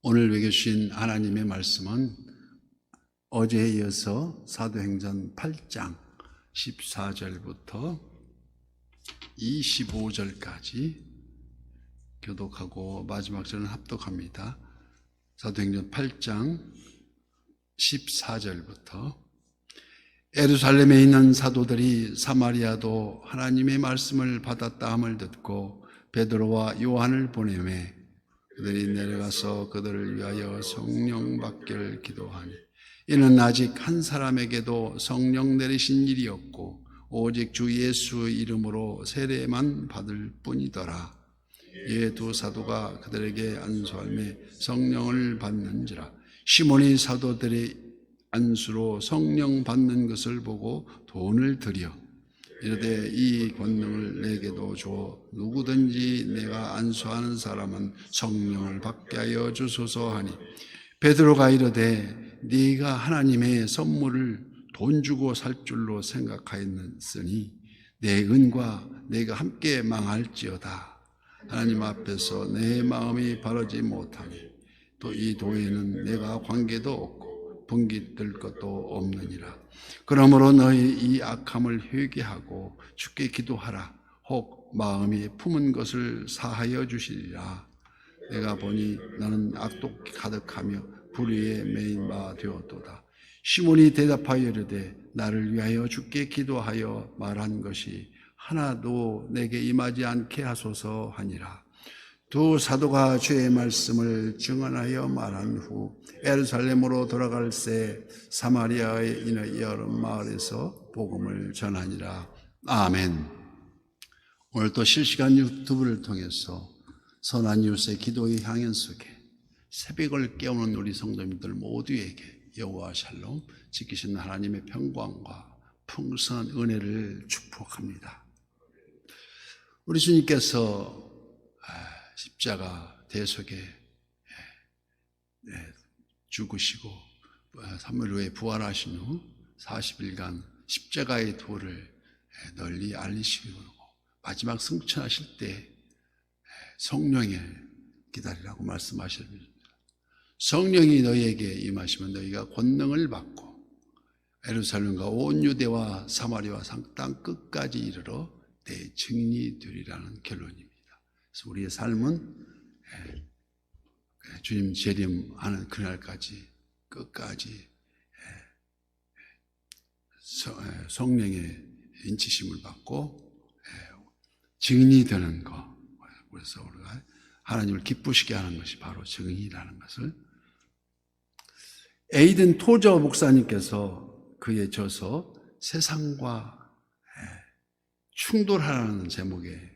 오늘 외겨 주신 하나님의 말씀은 어제에 이어서 사도행전 8장 14절부터 25절까지 교독하고 마지막 절은 합독합니다. 사도행전 8장 14절부터 예루살렘에 있는 사도들이 사마리아도 하나님의 말씀을 받았다 함을 듣고 베드로와 요한을 보내매 그들이 내려가서 그들을 위하여 성령 받기를 기도하니 이는 아직 한 사람에게도 성령 내리신 일이 없고 오직 주 예수의 이름으로 세례만 받을 뿐이더라. 이에 두 사도가 그들에게 안수하며 성령을 받는지라. 시몬이 사도들의 안수로 성령 받는 것을 보고 돈을 들여 이르되 이 권능을 내게도 주어 누구든지 내가 안수하는 사람은 성령을 받게 하여 주소서 하니 베드로가 이르되 네가 하나님의 선물을 돈 주고 살 줄로 생각하였으니 내 은과 내가 함께 망할지어다. 하나님 앞에서 내 마음이 바르지 못하니 또 이 도에는 내가 관계도 없고 분깃들 것도 없느니라. 그러므로 너희 이 악함을 회개하고 주께 기도하라. 혹 마음이 품은 것을 사하여 주시리라. 내가 보니 너는 악독 가득하며 불의에 매인 바 되었도다. 시몬이 대답하여 이르되 나를 위하여 주께 기도하여 말한 것이 하나도 내게 임하지 않게 하소서 하니라. 두 사도가 주의 말씀을 증언하여 말한 후 예루살렘으로 돌아갈새 사마리아의 이는 여러 마을에서 복음을 전하니라. 아멘. 오늘 또 실시간 유튜브를 통해서 선한 이웃의 기도의 향연 속에 새벽을 깨우는 우리 성도님들 모두에게 여호와 샬롬 지키신 하나님의 평강과 풍성한 은혜를 축복합니다. 우리 주님께서 십자가 대속에 죽으시고 3일 후에 부활하신 후 40일간 십자가의 도를 널리 알리시고 마지막 승천하실 때 성령에 기다리라고 말씀하십니다. 성령이 너희에게 임하시면 너희가 권능을 받고 예루살렘과 온 유대와 사마리아와 땅 끝까지 이르러 내 증인이 되리라는 결론입니다. 그래서 우리의 삶은 주님 재림하는 그날까지 끝까지 성령의 인치심을 받고 증인이 되는 것. 그래서 우리가 하나님을 기쁘시게 하는 것이 바로 증인이라는 것을 에이든 토저 목사님께서 그의 저서 세상과 충돌하라는 제목의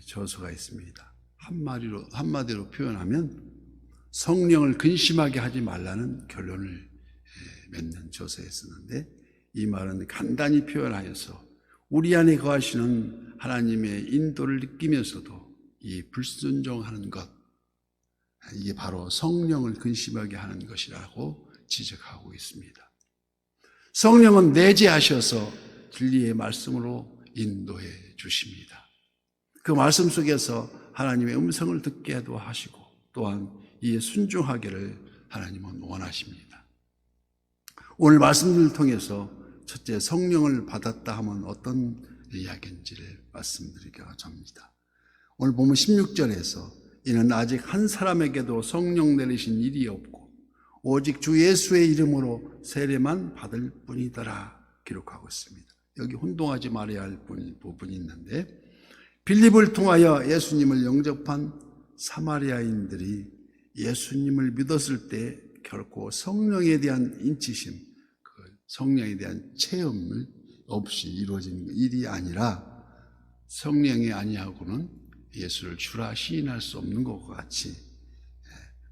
저서가 있습니다. 한마디로 표현하면 성령을 근심하게 하지 말라는 결론을 맺는 저서였었는데 이 말은 간단히 표현하여서 우리 안에 거하시는 하나님의 인도를 느끼면서도 이 불순종하는 것, 이게 바로 성령을 근심하게 하는 것이라고 지적하고 있습니다. 성령은 내재하셔서 진리의 말씀으로 인도해 주십니다. 그 말씀 속에서 하나님의 음성을 듣게도 하시고 또한 이에 순종하기를 하나님은 원하십니다. 오늘 말씀을 통해서 첫째 성령을 받았다 하면 어떤 이야기인지를 말씀드리고자 합니다. 오늘 보면 16절에서 이는 아직 한 사람에게도 성령 내리신 일이 없고 오직 주 예수의 이름으로 세례만 받을 뿐이더라 기록하고 있습니다. 여기 혼동하지 말아야 할 부분이 있는데 빌립을 통하여 예수님을 영접한 사마리아인들이 예수님을 믿었을 때 결코 성령에 대한 인치심, 성령에 대한 체험을 없이 이루어진 일이 아니라 성령이 아니하고는 예수를 주라 시인할 수 없는 것과 같이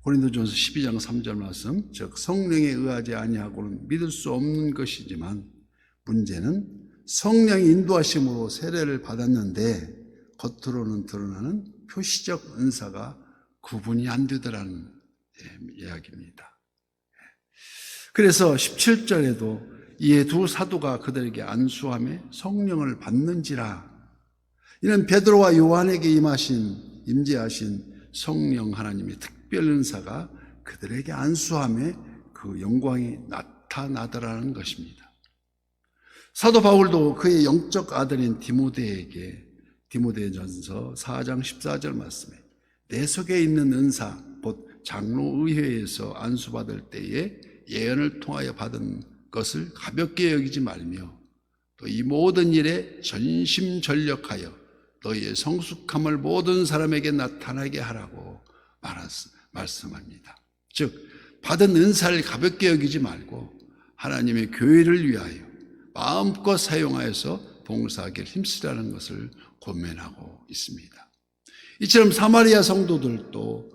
고린도전서 12장 3절 말씀 즉 성령에 의하지 아니하고는 믿을 수 없는 것이지만 문제는 성령의 인도하심으로 세례를 받았는데 겉으로는 드러나는 표시적 은사가 구분이 안 되더라는 이야기입니다. 그래서 17절에도 이에 두 사도가 그들에게 안수하며 성령을 받는지라. 이는 베드로와 요한에게 임재하신 성령 하나님의 특별 은사가 그들에게 안수함에 그 영광이 나타나더라는 것입니다. 사도 바울도 그의 영적 아들인 디모데에게 디모데전서 4장 14절 말씀에 내 속에 있는 은사 곧 장로의회에서 안수받을 때에 예언을 통하여 받은 것을 가볍게 여기지 말며 또 이 모든 일에 전심전력하여 너희의 성숙함을 모든 사람에게 나타나게 하라고 말씀합니다. 즉 받은 은사를 가볍게 여기지 말고 하나님의 교회를 위하여 마음껏 사용하여서 봉사하기를 힘쓰라는 것을 권면하고 있습니다. 이처럼 사마리아 성도들도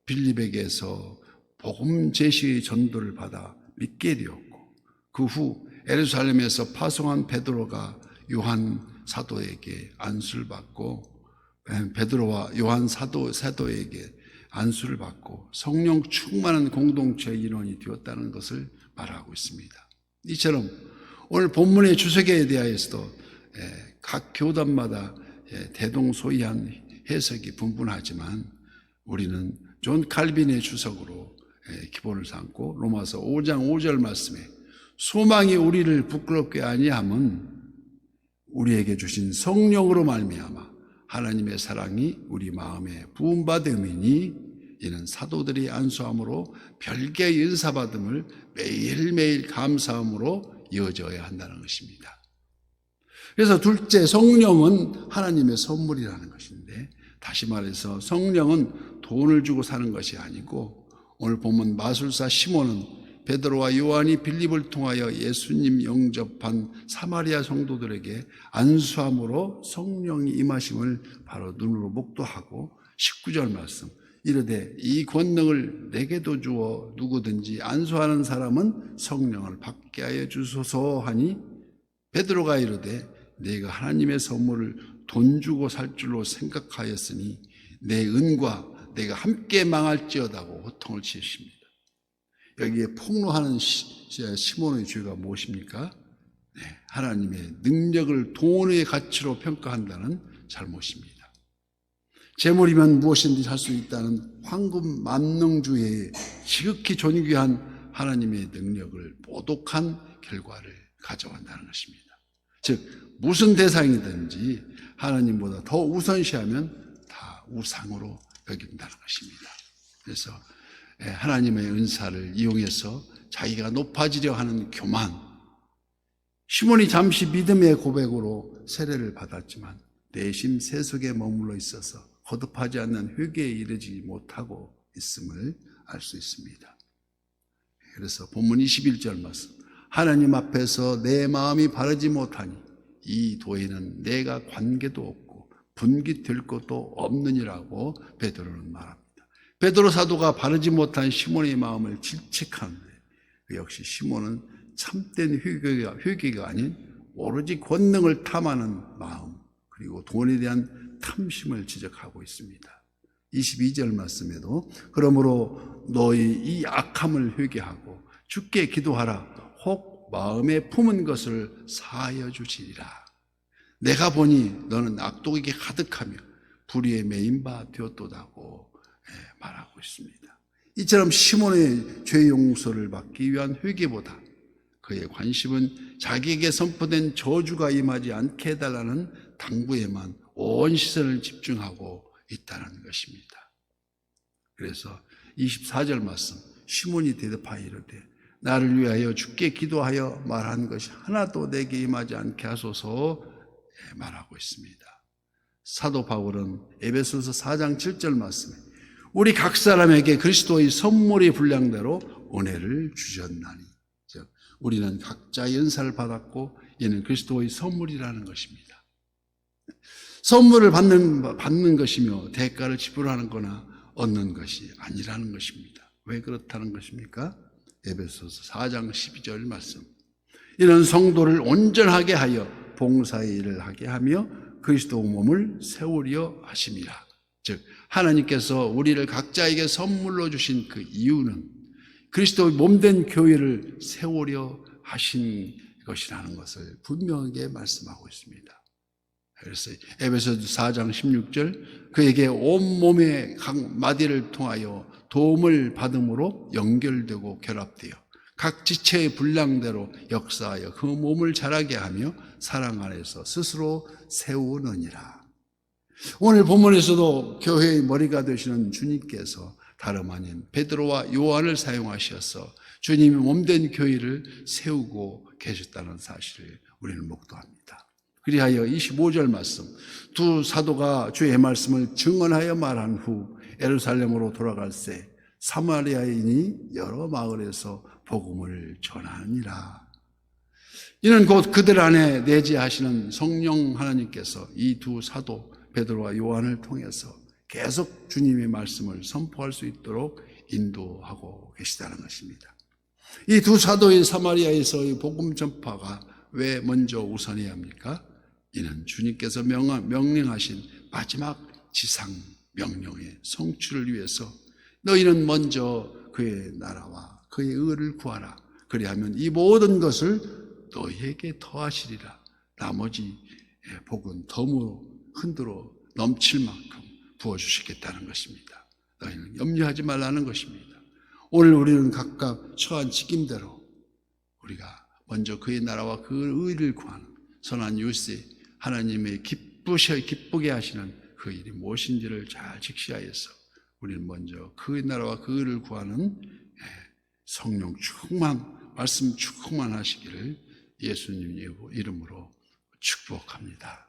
빌립에게서 복음 제시의 전도를 받아 믿게 되었고 그 후 예루살렘에서 파송한 베드로가 요한 사도에게 안수를 받고 베드로와 요한 사도에게 안수를 받고 성령 충만한 공동체의 일원이 되었다는 것을 말하고 있습니다. 이처럼 오늘 본문의 주석에 대하여서도 각 교단마다 대동소이한 해석이 분분하지만 우리는 존 칼빈의 주석으로 기본을 삼고 로마서 5장 5절 말씀에 소망이 우리를 부끄럽게 아니함은 우리에게 주신 성령으로 말미암아 하나님의 사랑이 우리 마음에 부음받음이니 이는 사도들이 안수함으로 별개의 은사받음을 매일매일 감사함으로 이어져야 한다는 것입니다. 그래서 둘째, 성령은 하나님의 선물이라는 것인데 다시 말해서 성령은 돈을 주고 사는 것이 아니고 오늘 보면 마술사 시몬은 베드로와 요한이 빌립을 통하여 예수님 영접한 사마리아 성도들에게 안수함으로 성령이 임하심을 바로 눈으로 목도하고 19절 말씀 이르되 이 권능을 내게도 주어 누구든지 안수하는 사람은 성령을 받게 하여 주소서 하니 베드로가 이르되 내가 하나님의 선물을 돈 주고 살 줄로 생각하였으니 내 은과 내가 함께 망할지어다고 호통을 치십니다. 여기에 폭로하는 시몬의 죄가 무엇입니까? 하나님의 능력을 돈의 가치로 평가한다는 잘못입니다. 재물이면 무엇이든지 할 수 있다는 황금 만능주의에 지극히 존귀한 하나님의 능력을 모독한 결과를 가져간다는 것입니다. 즉 무슨 대상이든지 하나님보다 더 우선시하면 다 우상으로 여긴다는 것입니다. 그래서 하나님의 은사를 이용해서 자기가 높아지려 하는 교만, 시몬이 잠시 믿음의 고백으로 세례를 받았지만 내심 세속에 머물러 있어서 거듭하지 않는 회개에 이르지 못하고 있음을 알 수 있습니다. 그래서 본문 21절 말씀 하나님 앞에서 내 마음이 바르지 못하니 이 도에는 내가 관계도 없고 분깃될 것도 없느니라고 베드로는 말합니다. 베드로 사도가 바르지 못한 시몬의 마음을 질책하는데 역시 시몬은 참된 회개가 아닌 오로지 권능을 탐하는 마음 그리고 돈에 대한 탐심을 지적하고 있습니다. 22절 말씀에도 그러므로 너희 이 악함을 회개하고 주께 기도하라 혹 마음에 품은 것을 사하여 주시리라. 내가 보니 너는 악독에게 가득하며 불의에 매인 바 되었도다고 말하고 있습니다. 이처럼 시몬의 죄 용서를 받기 위한 회개보다 그의 관심은 자기에게 선포된 저주가 임하지 않게 해달라는 당부에만 온 시선을 집중하고 있다는 것입니다. 그래서 24절 말씀 시몬이 대답하여 이르되 나를 위하여 주께 기도하여 말한 것이 하나도 내게 임하지 않게 하소서 말하고 있습니다. 사도 바울은 에베소서 4장 7절 말씀에 우리 각 사람에게 그리스도의 선물이 분량대로 은혜를 주셨나니 즉 우리는 각자의 은사를 받았고 이는 그리스도의 선물이라는 것입니다. 선물을 받는 것이며 대가를 지불하는 거나 얻는 것이 아니라는 것입니다. 왜 그렇다는 것입니까? 에베소서 4장 12절 말씀 이는 성도를 온전하게 하여 봉사의 일을 하게 하며 그리스도 몸을 세우려 하심이라. 즉 하나님께서 우리를 각자에게 선물로 주신 그 이유는 그리스도의 몸된 교회를 세우려 하신 것이라는 것을 분명하게 말씀하고 있습니다. 그래서 에베소서 4장 16절 그에게 온몸의 각 마디를 통하여 도움을 받음으로 연결되고 결합되어 각 지체의 분량대로 역사하여 그 몸을 자라게 하며 사랑 안에서 스스로 세우느니라. 오늘 본문에서도 교회의 머리가 되시는 주님께서 다름 아닌 베드로와 요한을 사용하셔서 주님이 몸된 교회를 세우고 계셨다는 사실을 우리는 목도합니다. 그리하여 25절 말씀, 두 사도가 주의 말씀을 증언하여 말한 후 예루살렘으로 돌아갈새 사마리아인이 여러 마을에서 복음을 전하니라. 이는 곧 그들 안에 내재하시는 성령 하나님께서 이 두 사도 베드로와 요한을 통해서 계속 주님의 말씀을 선포할 수 있도록 인도하고 계시다는 것입니다. 이 두 사도의 사마리아에서의 복음 전파가 왜 먼저 우선해야 합니까? 이는 주님께서 명령하신 마지막 지상 명령의 성취를 위해서 너희는 먼저 그의 나라와 그의 의를 구하라. 그리하면 이 모든 것을 너희에게 더하시리라. 나머지 복은 덤으로 흔들어 넘칠 만큼 부어주시겠다는 것입니다. 너희는 염려하지 말라는 것입니다. 오늘 우리는 각각 처한 직임대로 우리가 먼저 그의 나라와 그 의를 구하는 선한 유세, 하나님의 기쁘게 하시는 그 일이 무엇인지를 잘 직시하여서 우리는 먼저 그의 나라와 그 의를 구하는 성령 충만, 말씀 충만하시기를 예수님 이름으로 축복합니다.